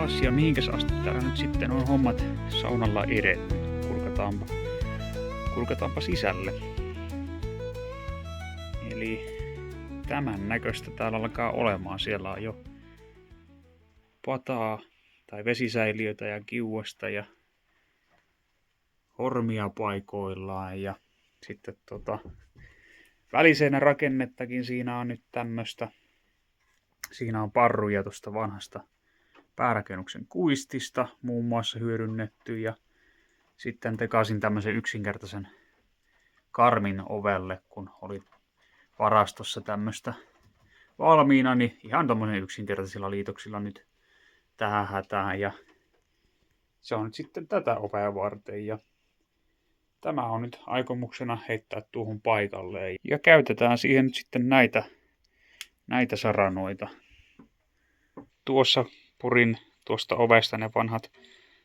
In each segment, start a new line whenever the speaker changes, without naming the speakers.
taas ja mihinkäs asti täällä nyt sitten on hommat saunalla edennyt. Kulketaanpa sisälle. Eli tämän näköistä täällä alkaa olemaan. Siellä on jo pataa tai vesisäiliöitä ja kiuasta ja hormia paikoillaan ja sitten väliseinä rakennettakin siinä on nyt tämmöstä. Siinä on parruja tuosta vanhasta päärakennuksen kuistista muun muassa hyödynnetty ja sitten tekasin tämmöisen yksinkertaisen karmin ovelle, kun oli varastossa tämmöstä valmiina, niin ihan tommosen yksinkertaisilla liitoksilla nyt tähän hätään ja se on nyt sitten tätä ovea varten ja tämä on nyt aikomuksena heittää tuohon paikalleen ja käytetään siihen nyt sitten näitä saranoita. Tuossa purin tuosta ovesta ne vanhat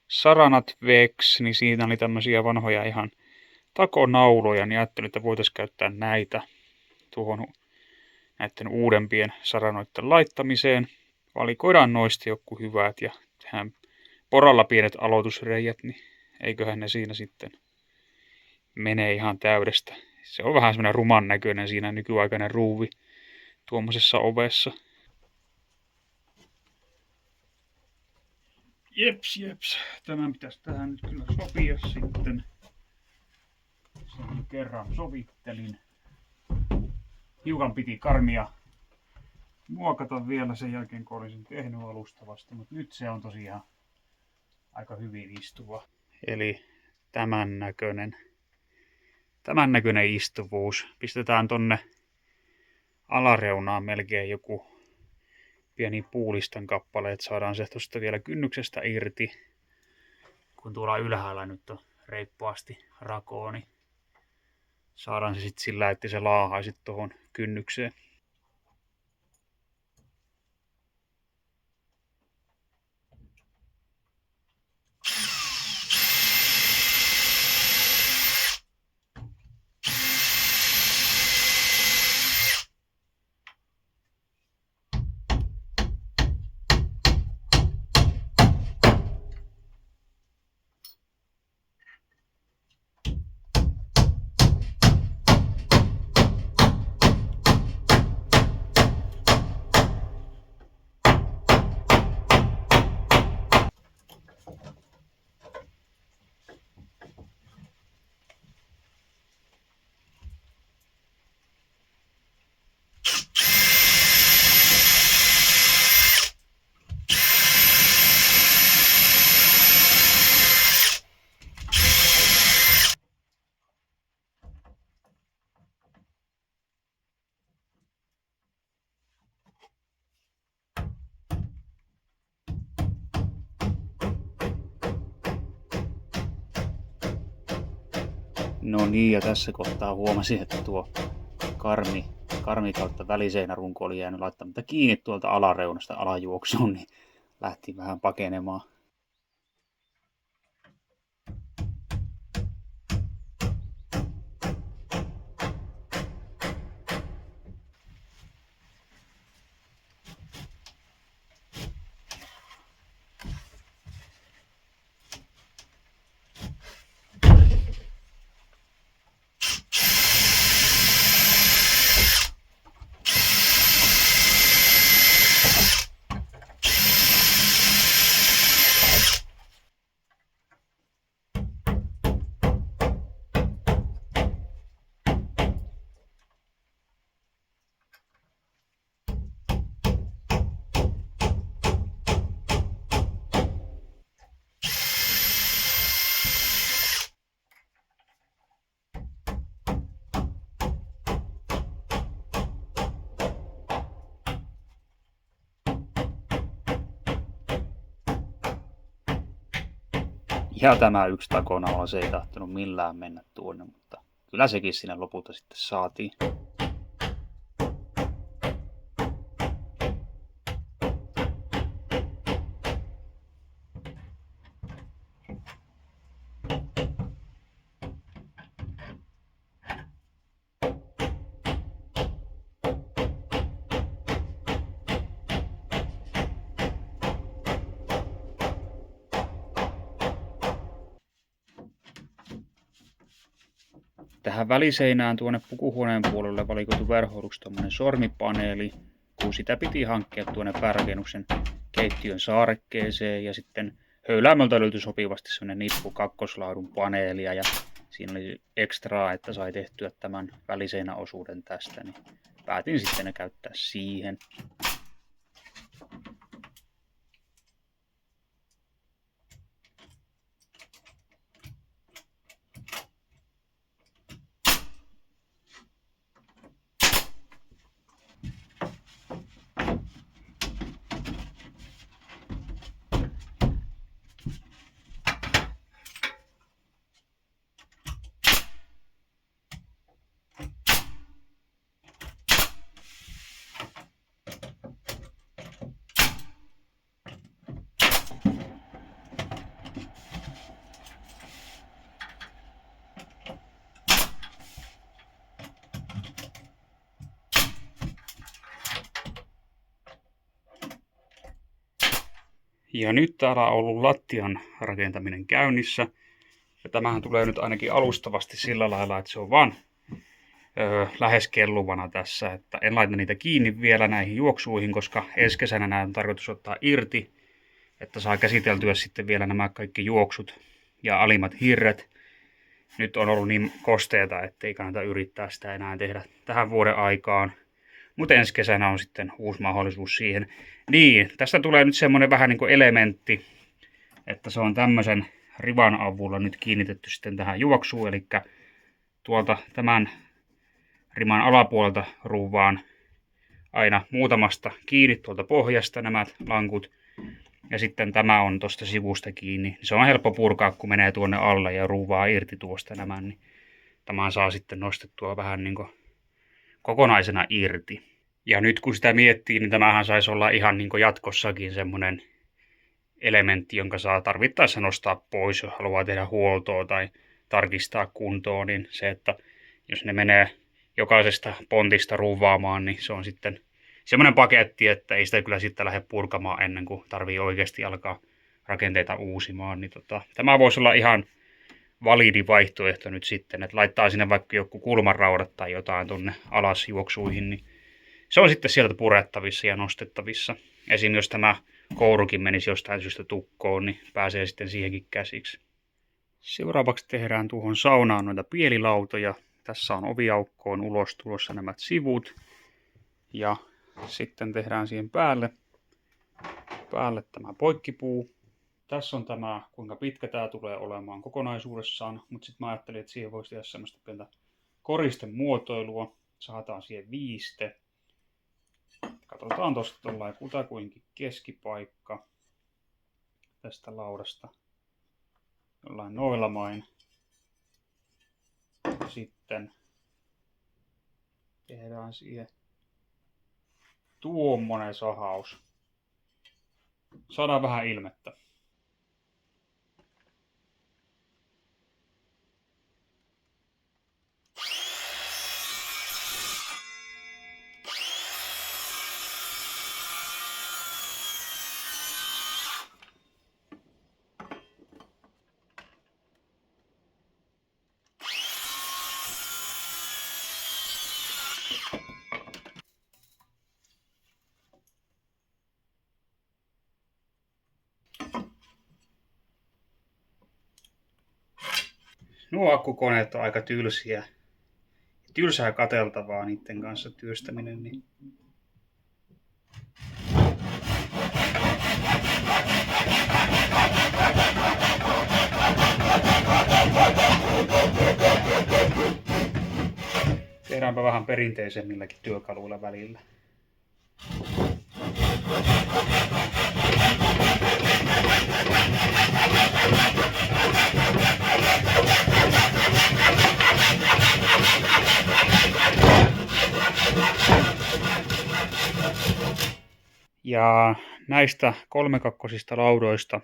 saranat veksi, niin siinä oli tämmöisiä vanhoja ihan takonauloja, niin ajattelin, että voitaisiin käyttää näitä tuohon näiden uudempien saranoiden laittamiseen. Valikoidaan noista joku hyvät ja tehdään poralla pienet aloitusreijät, niin eiköhän ne siinä sitten mene ihan täydestä. Se on vähän semmoinen ruman näköinen siinä nykyaikainen ruuvi tuommoisessa ovessa. Jeps. Tämän pitäisi tähän nyt kyllä sopia sitten. Sen kerran sovittelin. Hiukan piti karmia muokata vielä sen jälkeen, kun olisin tehnyt alustavasti, mutta nyt se on tosiaan aika hyvin istuva. Eli tämän näköinen istuvuus. Pistetään tonne alareunaan melkein joku pieni puulistan kappale, että saadaan se tuosta vielä kynnyksestä irti. Kun tuolla ylhäällä nyt on reippaasti rakoa, niin saadaan se sitten sillä, että se laahaisi tuohon kynnykseen. No niin, ja tässä kohtaa huomasin, että tuo karmi kautta väliseinärunko oli jäänyt laittamatta kiinni tuolta alareunasta alajuoksuun, niin lähti vähän pakenemaan. Ja tämä yksi takonaula, se ei tahtonut millään mennä tuonne, mutta kyllä sekin sinne lopulta sitten saatiin. Tähän väliseinään tuonne pukuhuoneen puolelle valikoitu verhoiluksi tommonen sormipaneeli, kun sitä piti hankkia tuonne päärakennuksen keittiön saarekkeeseen ja sitten höyläämöltä löytyi sopivasti semmonen nippu kakkoslaadun paneelia ja siinä oli ekstraa, että sai tehtyä tämän väliseinäosuuden tästä, niin päätin sitten ne käyttää siihen. Ja nyt täällä on ollut lattian rakentaminen käynnissä. Ja tämähän tulee nyt ainakin alustavasti sillä lailla, että se on vaan lähes kelluvana tässä. Että en laita niitä kiinni vielä näihin juoksuihin, koska ensi kesänä nämä on tarkoitus ottaa irti. Että saa käsiteltyä sitten vielä nämä kaikki juoksut ja alimmat hirret. Nyt on ollut niin kosteeta, ettei kannata yrittää sitä enää tehdä tähän vuoden aikaan. Mutta ensi kesänä on sitten uusi mahdollisuus siihen. Niin, tästä tulee nyt semmonen vähän niin kuin elementti, että se on tämmöisen rivan avulla nyt kiinnitetty sitten tähän juoksuun. Eli tuolta tämän riman alapuolelta ruuvaan aina muutamasta kiinni tuolta pohjasta nämä lankut. Ja sitten tämä on tuosta sivusta kiinni. Se on helppo purkaa, kun menee tuonne alle ja ruuvaa irti tuosta nämä. Niin tämän saa sitten nostettua vähän niin kuin kokonaisena irti. Ja nyt kun sitä miettii, niin tämähän saisi olla ihan niin kuin jatkossakin semmoinen elementti, jonka saa tarvittaessa nostaa pois, jos haluaa tehdä huoltoa tai tarkistaa kuntoon. Niin se, että jos ne menee jokaisesta pontista ruuvaamaan, niin se on sitten semmoinen paketti, että ei sitä kyllä sitten lähde purkamaan ennen kuin tarvii oikeasti alkaa rakenteita uusimaan. Niin tämä voisi olla ihan validi vaihtoehto nyt sitten, että laittaa sinne vaikka joku kulmanraudat tai jotain tuonne alas juoksuihin, niin se on sitten sieltä purettavissa ja nostettavissa. Esim. Jos tämä kourukin menisi jostain syystä tukkoon, niin pääsee sitten siihenkin käsiksi. Seuraavaksi tehdään tuohon saunaan noita pielilautoja. Tässä on oviaukkoon ulos tulossa nämä sivut. Ja sitten tehdään siihen päälle tämä poikkipuu. Tässä on tämä, kuinka pitkä tämä tulee olemaan kokonaisuudessaan, mutta sitten mä ajattelin, että siihen voisi tehdä semmoista pientä koristemuotoilua. Saadaan siihen viiste. Katsotaan tuosta tuollainen kutakuinkin keskipaikka tästä laudasta. Jollain noilla main. Sitten tehdään siihen tuommoinen sahaus. Saadaan vähän ilmettä. Nuo akkukoneet on aika tylsiä. Tylsää katseltavaa niiden kanssa työstäminen. Niin tehdäänpä vähän perinteisemmilläkin työkaluilla välillä. Ja näistä 3-kakkosista laudoista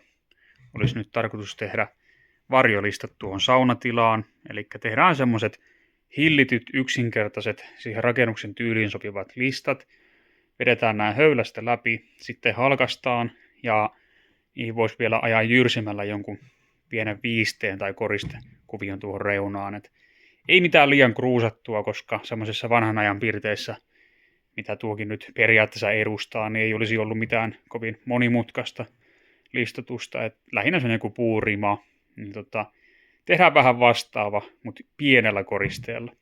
olisi nyt tarkoitus tehdä varjolistat tuohon saunatilaan. Eli tehdään semmoiset hillityt, yksinkertaiset, siihen rakennuksen tyyliin sopivat listat. Vedetään nämä höylästä läpi, sitten halkaistaan ja niihin voisi vielä ajaa jyrsimällä jonkun pienen viisteen tai koristekuvion tuohon reunaan. Et Ei mitään liian kruusattua, koska semmoisessa vanhan ajan piirteissä, mitä tuokin nyt periaatteessa edustaa, niin ei olisi ollut mitään kovin monimutkaista listotusta. Et lähinnä se on joku puurima. Niin tehdään vähän vastaava, mutta pienellä koristeella.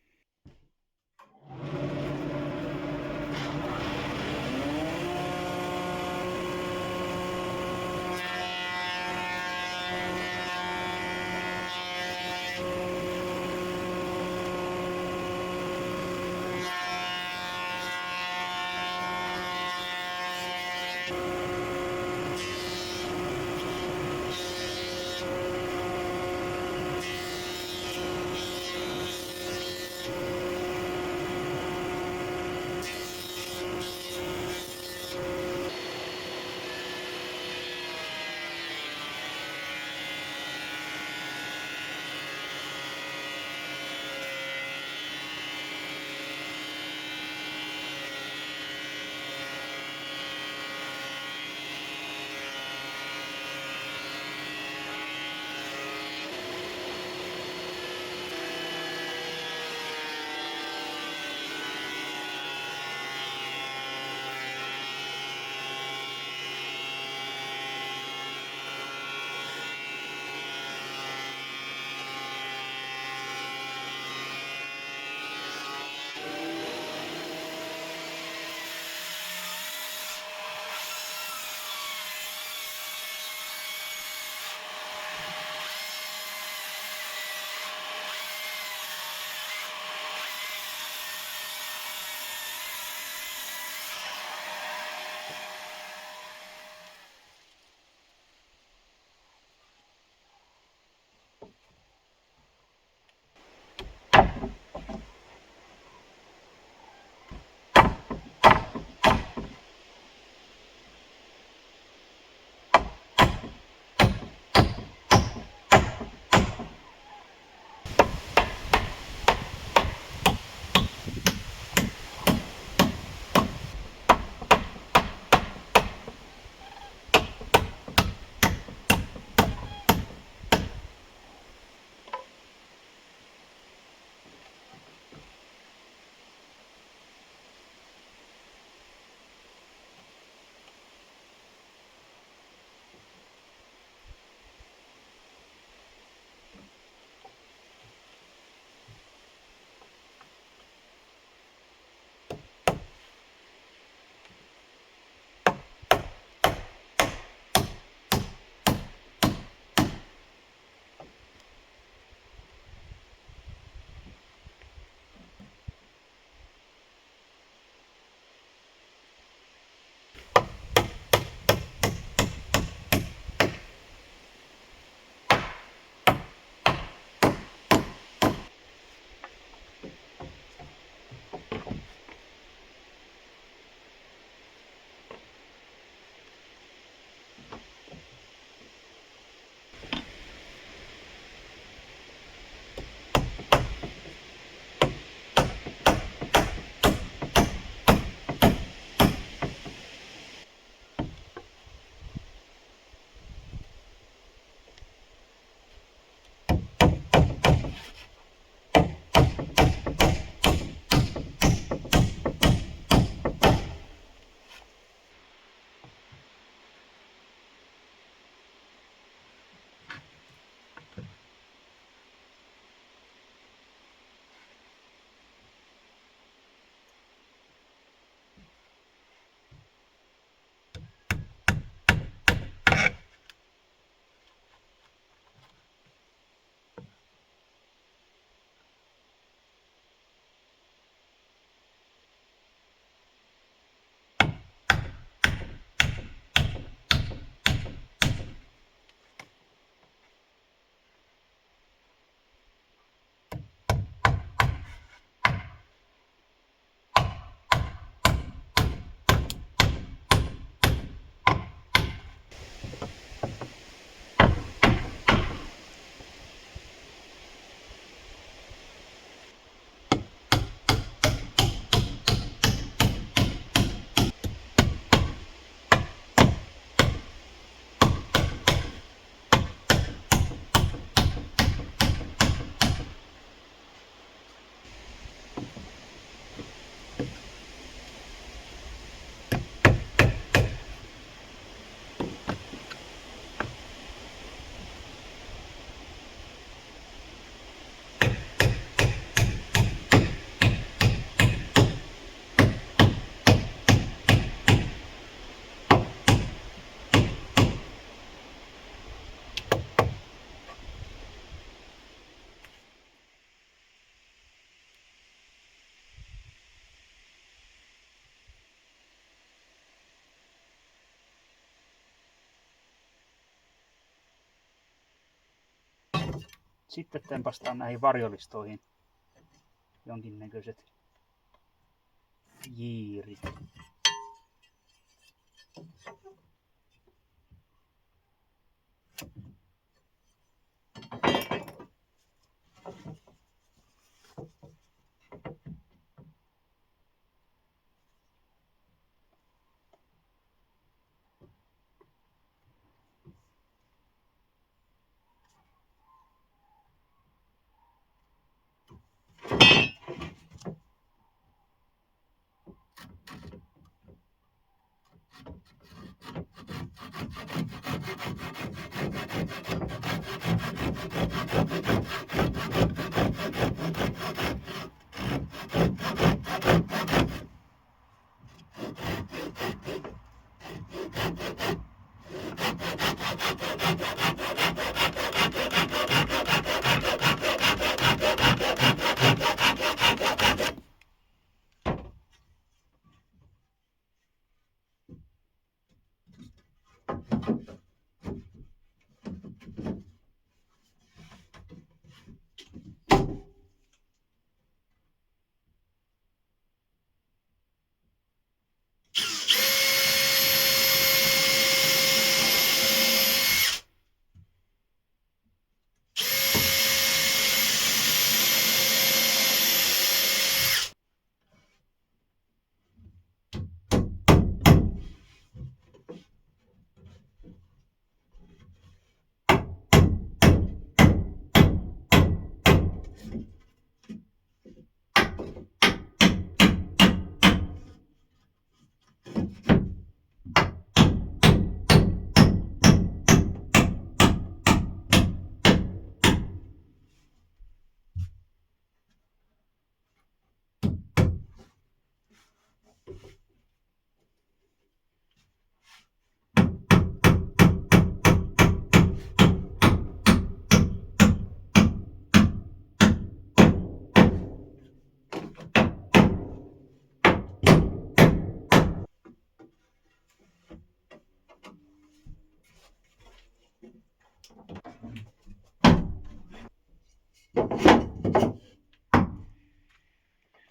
Sitten tempastaan näihin varjolistoihin jonkinnäköiset jiirit.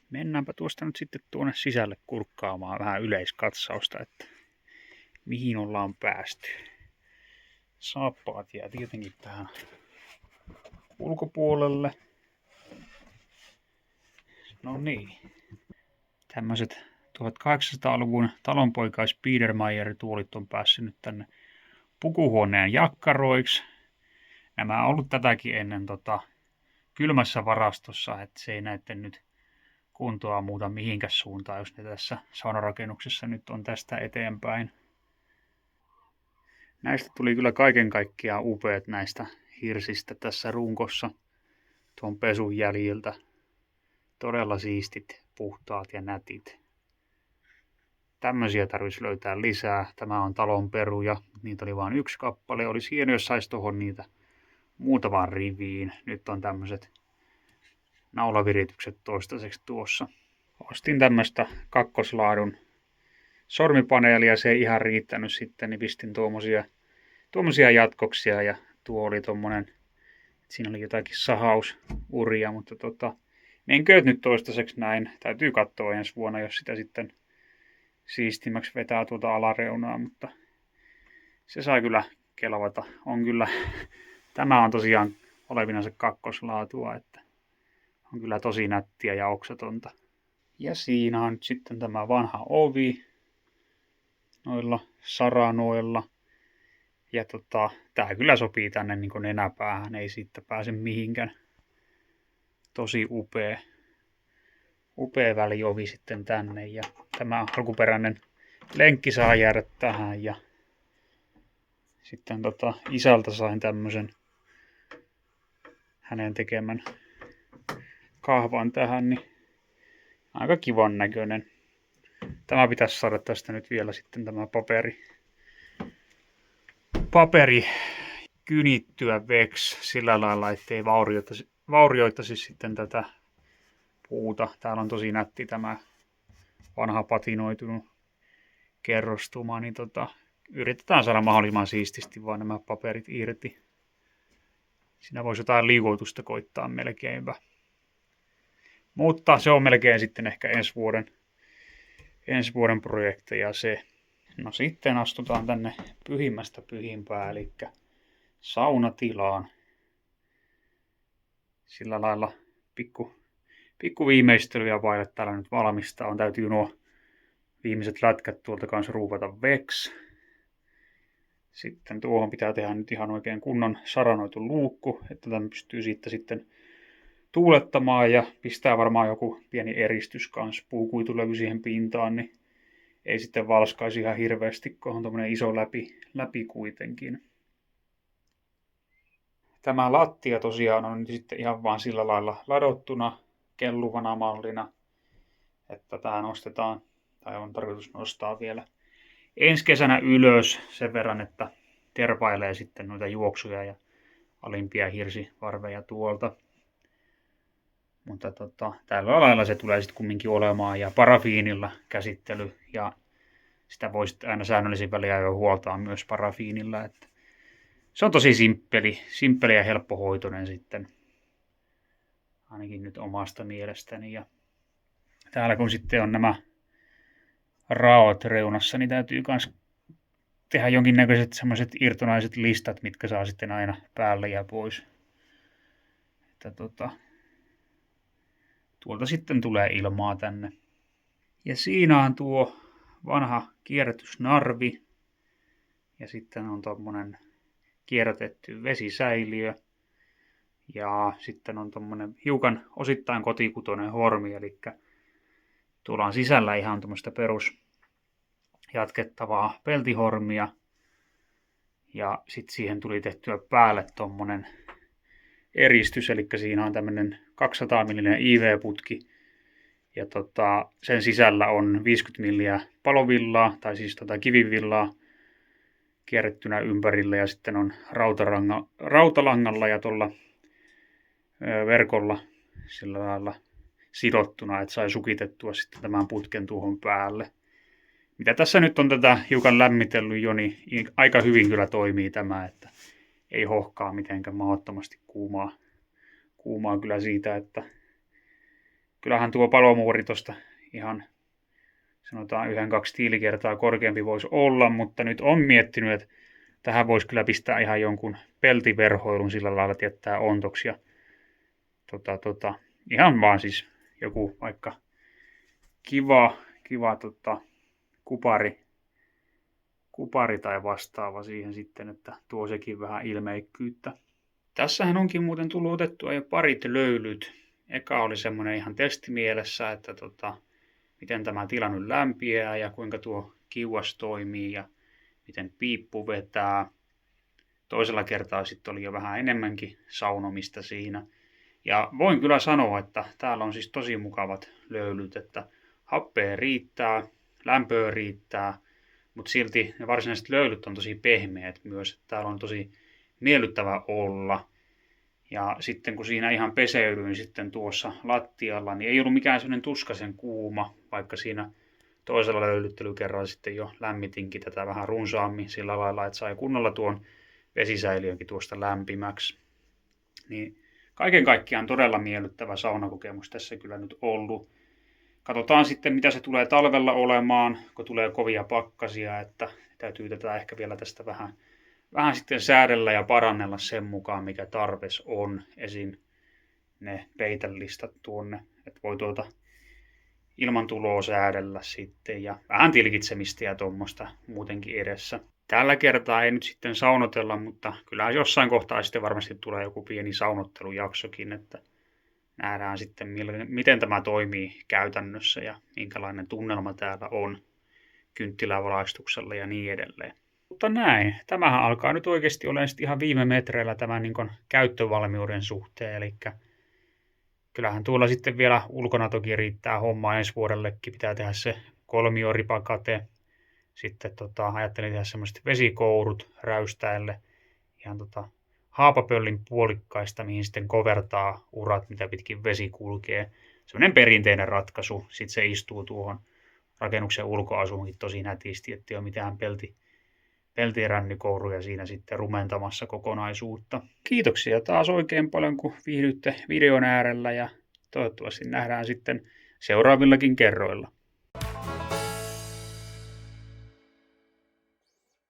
Mennäänpä tuosta nyt sitten tuonne sisälle kurkkaamaan vähän yleiskatsausta, että mihin ollaan päästy. Saappaat jää tietenkin tähän ulkopuolelle. No niin. Tämmöiset 1800-luvun talonpoikais Biedermeier-tuolit on päässyt nyt tänne pukuhuoneen jakkaroiksi. Nämä on ollut tätäkin ennen kylmässä varastossa, että se ei näette nyt kuntoa muuta mihinkäs suuntaan, jos ne tässä saunarakennuksessa nyt on tästä eteenpäin. Näistä tuli kyllä kaiken kaikkiaan upeat näistä hirsistä tässä runkossa tuon pesun jäljiltä. Todella siistit, puhtaat ja nätit. Tämmöisiä tarvitsisi löytää lisää. Tämä on talon peruja. Niitä oli vain yksi kappale. Olisi hieno, jos saisi tuohon niitä muutamaan riviin. Nyt on tämmöiset naulaviritykset toistaiseksi tuossa. Ostin tämmöistä kakkoslaadun sormipaneelia. Se ei ihan riittänyt sitten, niin pistin tuommoisia jatkoksia. Ja tuo oli tommonen, siinä oli jotakin sahausuria, mutta menkööt nyt toistaiseksi näin. Täytyy katsoa ensi vuonna, jos sitä sitten siistimmäksi vetää tuota alareunaa, mutta se sai kyllä kelvata. On kyllä, tämä on tosiaan olevinansa kakkoslaatua, että on kyllä tosi nättiä ja oksatonta. Ja siinä on nyt sitten tämä vanha ovi noilla saranoilla. Ja tää kyllä sopii tänne niin kuin nenäpäähän, ei siitä pääse mihinkään. Tosi upea väliovi sitten tänne, ja tämä alkuperäinen lenkki saa jäädä tähän, ja sitten isältä sain tämmöisen hänen tekemän kahvan tähän, niin aika kivan näköinen. Tämä pitäisi saada tästä nyt vielä sitten tämä paperi kynittyä veksi sillä lailla, ettei vaurioittaisi sitten tätä puuta. Täällä on tosi nätti tämä vanha patinoitunut kerrostuma, niin yritetään saada mahdollisimman siististi vaan nämä paperit irti. Siinä voisi jotain liuotusta koittaa melkeinpä. Mutta se on melkein sitten ehkä ensi vuoden projekteja se. No sitten astutaan tänne pyhimmästä pyhimpään, eli saunatilaan. Sillä lailla pikku viimeistelyjä vaille täällä nyt valmistaa. On täytyy nuo viimeiset lätkät tuolta kanssa ruuvata veksi. Sitten tuohon pitää tehdä nyt ihan oikein kunnon saranoitu luukku, että tämän pystyy siitä sitten tuulettamaan ja pistää varmaan joku pieni eristys kanssa, puukuitulevy siihen pintaan, niin ei sitten valskaisi ihan hirveästi, kun on tommonen iso läpi kuitenkin. Tämä lattia tosiaan on nyt sitten ihan vaan sillä lailla ladottuna kelluvana mallina, että tää nostetaan, tai on tarkoitus nostaa vielä ensi kesänä ylös sen verran, että tervailee sitten noita juoksuja ja alimpia hirsivarveja tuolta. Mutta tällä lailla se tulee sitten kumminkin olemaan ja parafiinilla käsittely ja sitä voi sitten aina säännöllisin väliä jo huoltaa myös parafiinilla. Että se on tosi simppeli ja helppohoitoinen sitten, ainakin nyt omasta mielestäni. Ja täällä kun sitten on nämä raot reunassa, niin täytyy myös tehdä jonkinnäköiset semmoiset irtonaiset listat, mitkä saa sitten aina päälle ja pois. Että tuolta sitten tulee ilmaa tänne. Ja siinä on tuo vanha kierrätysnarvi. Ja sitten on tommonen kierrätetty vesisäiliö. Ja sitten on tommonen hiukan osittain kotikutoinen hormi. Eli tuolla on sisällä ihan tommoista perus jatkettavaa peltihormia. Ja sitten siihen tuli tehtyä päälle tommonen eristys, eli siinä on tämmöinen 200 mm IV-putki. Ja sen sisällä on 50 mm palovillaa, tai siis kivivillaa kierrettynä ympärillä. Ja sitten on rautalangalla ja tuolla verkolla sillä lailla sidottuna, että sai sukitettua sitten tämän putken tuohon päälle. Mitä tässä nyt on tätä hiukan lämmitellyt jo, niin aika hyvin kyllä toimii tämä, että ei hohkaa mitenkään mahdottomasti kuumaa kyllä siitä, että kyllähän tuo palomuuri tosta ihan sanotaan 1-2 tiilikertaa korkeampi voisi olla, mutta nyt on miettinyt, että tähän voisi kyllä pistää ihan jonkun peltiverhoilun sillä lailla, että jättää ontoksi ja ihan vaan siis joku vaikka kiva kupari tai vastaava siihen sitten, että tuo sekin vähän ilmeikkyyttä. Tässähän onkin muuten tullut otettua jo parit löylyt. Eka oli semmoinen ihan testimielessä, että miten tämä tila nyt lämpiää ja kuinka tuo kiuas toimii ja miten piippu vetää. Toisella kertaa sitten oli jo vähän enemmänkin saunomista siinä. Ja voin kyllä sanoa, että täällä on siis tosi mukavat löylyt, että happea riittää, lämpöä riittää, mutta silti ne varsinaiset löylyt on tosi pehmeät myös. Täällä on tosi miellyttävä olla. Ja sitten kun siinä ihan peseydyin sitten tuossa lattialla, niin ei ollut mikään sellainen tuskaisen kuuma, vaikka siinä toisella löylyttelykerralla sitten jo lämmitinkin tätä vähän runsaammin sillä lailla, että sai kunnolla tuon vesisäiliönkin tuosta lämpimäksi. Niin kaiken kaikkiaan todella miellyttävä saunakokemus tässä kyllä nyt ollut. Katsotaan sitten, mitä se tulee talvella olemaan, kun tulee kovia pakkasia, että täytyy tätä ehkä vielä tästä vähän sitten säädellä ja parannella sen mukaan, mikä tarves on. Esim. Ne peitelistat tuonne, että voi ilmantuloa säädellä sitten ja vähän tilkitsemistä ja tuommoista muutenkin edessä. Tällä kertaa ei nyt sitten saunotella, mutta kyllähän jossain kohtaa sitten varmasti tulee joku pieni saunottelujaksokin, että nähdään sitten miten tämä toimii käytännössä ja minkälainen tunnelma täällä on kynttilävalaistuksella ja niin edelleen. Mutta näin, tämähän alkaa nyt oikeasti olemaan ihan viime metreillä tämän niin käyttövalmiuden suhteen, eli kyllähän tuolla sitten vielä ulkona toki riittää hommaa ensi vuodellekin, pitää tehdä se kolmioripakate, sitten ajattelin tehdä semmoiset vesikourut räystäille, ihan haapapöllin puolikkaista, mihin sitten kovertaa urat, mitä pitkin vesi kulkee. Semmoinen perinteinen ratkaisu, sitten se istuu tuohon rakennuksen ulkoasuunkin tosi nätisti, ettei ole mitään peltierännykouruja siinä sitten rumentamassa kokonaisuutta. Kiitoksia taas oikein paljon, kun viihdyitte videon äärellä ja toivottavasti nähdään sitten seuraavillakin kerroilla.